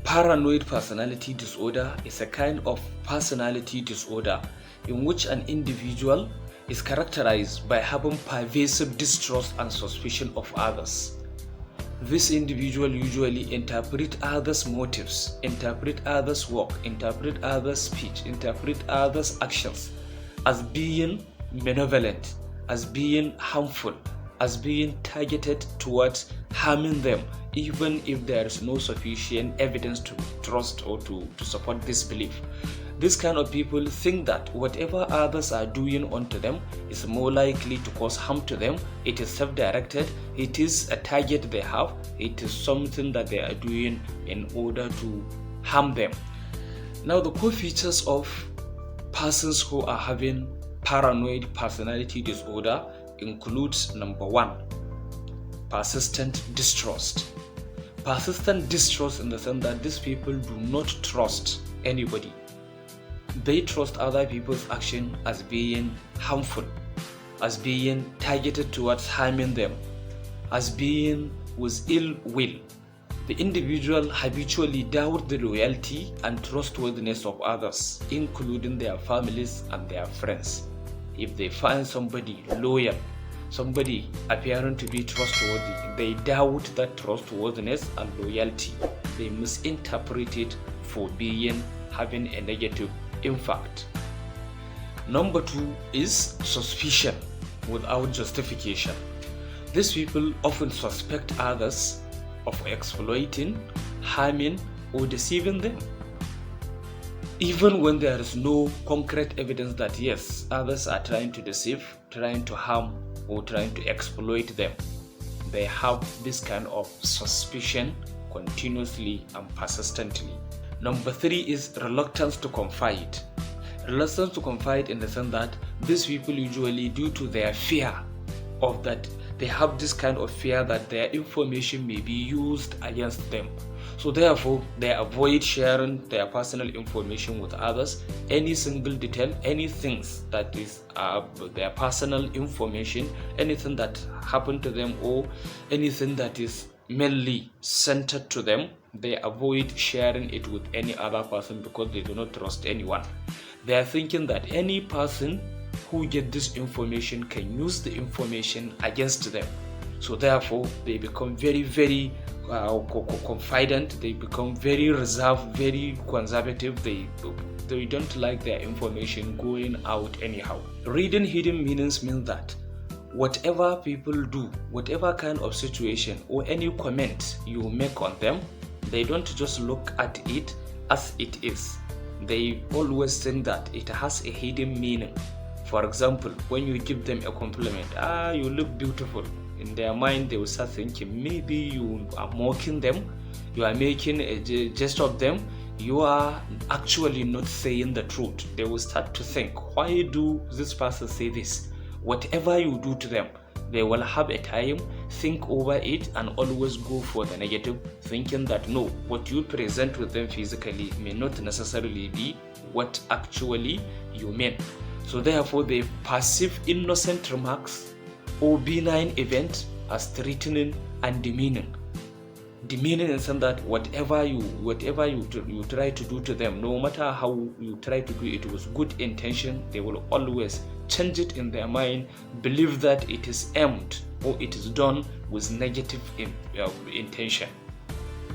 Paranoid personality disorder is a kind of personality disorder in which an individual is characterized by having pervasive distrust and suspicion of others. This individual usually interprets others' motives, interpret others' work, interpret others' speech, interpret others' actions as being malevolent, as being harmful, as being targeted towards harming them, even if there is no sufficient evidence to trust or to support this belief. This kind of people think that whatever others are doing unto them is more likely to cause harm to them. It is self-directed, it is a target they have, it is something that they are doing in order to harm them. Now, the core features of persons who are having paranoid personality disorder includes: number 1, persistent distrust. Persistent distrust in the sense that these people do not trust anybody. They trust other people's action as being harmful, as being targeted towards harming them, as being with ill will. The individual habitually doubt the loyalty and trustworthiness of others, including their families and their friends. If they find somebody loyal, somebody appearing to be trustworthy, they doubt that trustworthiness and loyalty. They misinterpret it for having a negative impact. Number 2 is suspicion without justification. These people often suspect others of exploiting, harming, or deceiving them, even when there is no concrete evidence that yes, others are trying to deceive, trying to harm, or trying to exploit them. They have this kind of suspicion continuously and persistently. Number 3 is reluctance to confide. Reluctance to confide in the sense that these people usually, due to their fear of that, they have this kind of fear that their information may be used against them. So therefore, they avoid sharing their personal information with others. Any single detail, anything that is their personal information, anything that happened to them, or anything that is mainly centered to them, they avoid sharing it with any other person because they do not trust anyone. They are thinking that any person who gets this information can use the information against them. So therefore, they become very, very confident. They become very reserved, very conservative. They don't like their information going out anyhow. Reading hidden meanings means that whatever people do, whatever kind of situation or any comment you make on them, they don't just look at it as it is. They always think that it has a hidden meaning. For example, when you give them a compliment, you look beautiful. In their mind, they will start thinking maybe you are mocking them, you are making a jest of them, you are actually not saying the truth. They will start to think, why do this person say this? Whatever you do to them, they will have a time, think over it, and always go for the negative, thinking that no, what you present with them physically may not necessarily be what actually you mean. So therefore, they perceive innocent remarks or benign events as threatening and demeaning. Demeaning in the sense that whatever you try to do to them, no matter how you try to do it with good intention, they will always change it in their mind, believe that it is aimed or it is done with negative intention.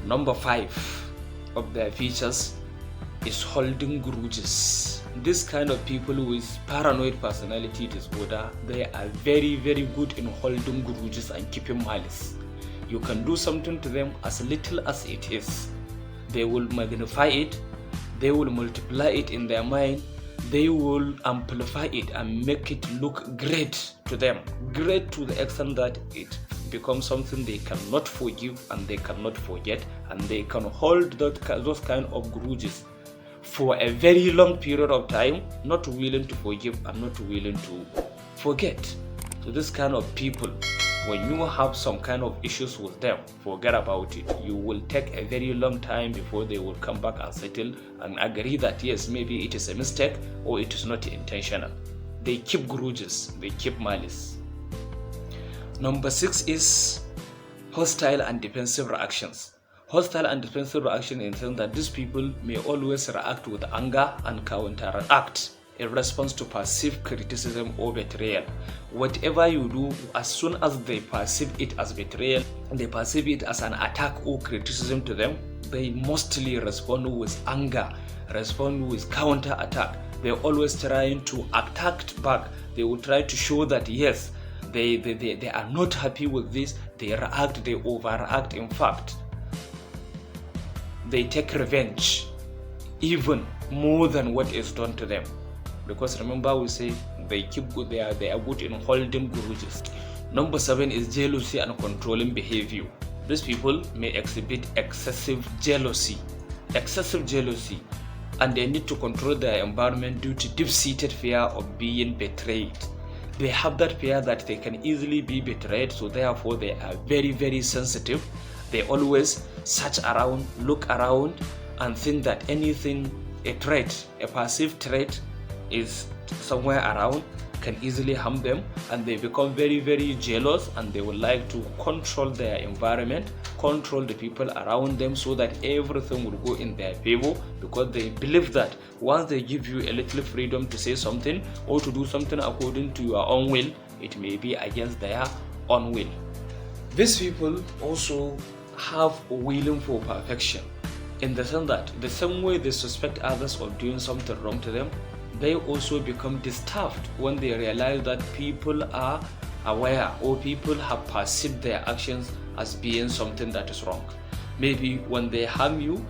Number 5 of their features is holding grudges. This kind of people with paranoid personality disorder, they are very, very good in holding grudges and keeping malice. You can do something to them as little as it is. They will magnify it, they will multiply it in their mind, they will amplify it and make it look great to them. Great to the extent that it becomes something they cannot forgive and they cannot forget, and they can hold those kind of grudges for a very long period of time, not willing to forgive and not willing to forget. So this kind of people, when you have some kind of issues with them, forget about it. You will take a very long time before they will come back and settle and agree that yes, maybe it is a mistake or it is not intentional. They keep grudges, they keep malice. Number 6 is hostile and defensive reactions. Hostile and defensive reaction in the sense that these people may always react with anger and counteract in response to perceived criticism or betrayal. Whatever you do, as soon as they perceive it as betrayal, they perceive it as an attack or criticism to them, they mostly respond with anger, respond with counter-attack. They're always trying to attack back. They will try to show that yes, they are not happy with this. They react, they overact. In fact, they take revenge even more than what is done to them. Because remember, we say they keep good, they are good in holding grudges. Number 7 is jealousy and controlling behavior. These people may exhibit excessive jealousy, and they need to control their environment due to deep-seated fear of being betrayed. They have that fear that they can easily be betrayed, so therefore they are very, very sensitive. They always search around, look around, and think that anything, a perceived threat is somewhere around, can easily harm them, and they become very, very jealous, and they would like to control their environment, control the people around them, so that everything will go in their favor, because they believe that once they give you a little freedom to say something or to do something according to your own will, it may be against their own will. These people also have a willing for perfection, in the sense that the same way they suspect others of doing something wrong to them, they also become disturbed when they realize that people are aware or people have perceived their actions as being something that is wrong. Maybe when they harm you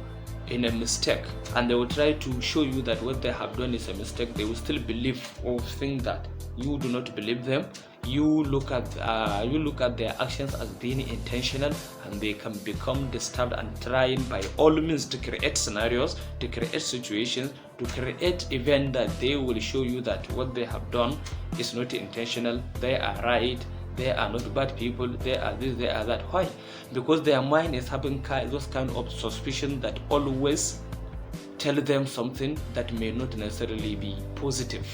in a mistake and they will try to show you that what they have done is a mistake, they will still believe or think that you do not believe them. You look at their actions as being intentional, and they can become disturbed and trying by all means to create scenarios, to create situations, to create events that they will show you that what they have done is not intentional. They are right. They are not bad people. They are this, they are that. Why? Because their mind is having those kind of suspicion that always tell them something that may not necessarily be positive.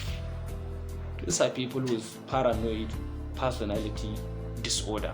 These are people with paranoid personality disorder.